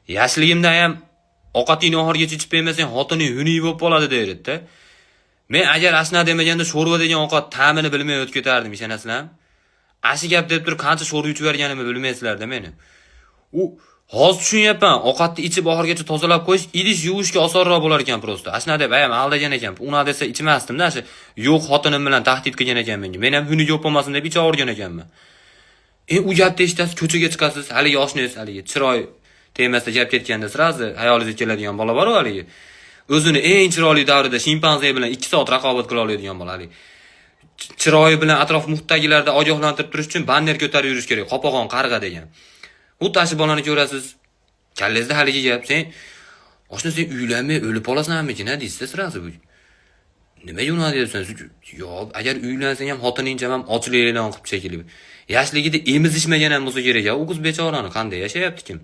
Yoshligimda ham ovqatingni oxirigacha ichib bermasang xotining huniy bo'lib qoladi deydi-da. Men agar asna demaganda sho'rva degan ovqat ta'mini bilmay o'tib ketardim, ishonasizlarmi? Ashi gap deb turib qancha sho'rva ichib berganimni bilmaysizlar-da meni. U hozir tushunyapman, ovqatni ichib oxirigacha tozalab qo'yish idish yuvishga osonroq bo'lar ekan prosta. Ashna deb ayam aldagan ekan. Uni desa ichmasdim-da, shu yo'q xotinim bilan tahdid qilgan ekan menga. Men ham huni yo'q bo'lmasin deb ichavergan ekanman. U gapni eshitasiz, ko'chaga chiqasiz, haligi oshnangiz, haligi chiroy temasida gap ketganda sirazi hayolingizga keladigan bola bor haligi. O'zini eng chiroyli davrida shimpanze bilan 2 soat raqobat qila oladigan bola haligi. Chiroyi bilan atrof muhitdagilarda ogohlantirib turish uchun banner ko'tarib yurish kerak, qopag'on qarg'a degan. U tashi bolani ko'rasiz. Kallangizda haligi gap, sen oshna sen uylanmay o'lib qolasanmikin-a deysiz sirazi bu. Nimaga uni deyapsan? Yo'q, agar uylansang ham xotiningcha ham ochlik e'lon qilib chekilib. Yoshligida emizishmagan ham bo'lsa kerak-a, u qiz bechorani qanday yashayapti kim?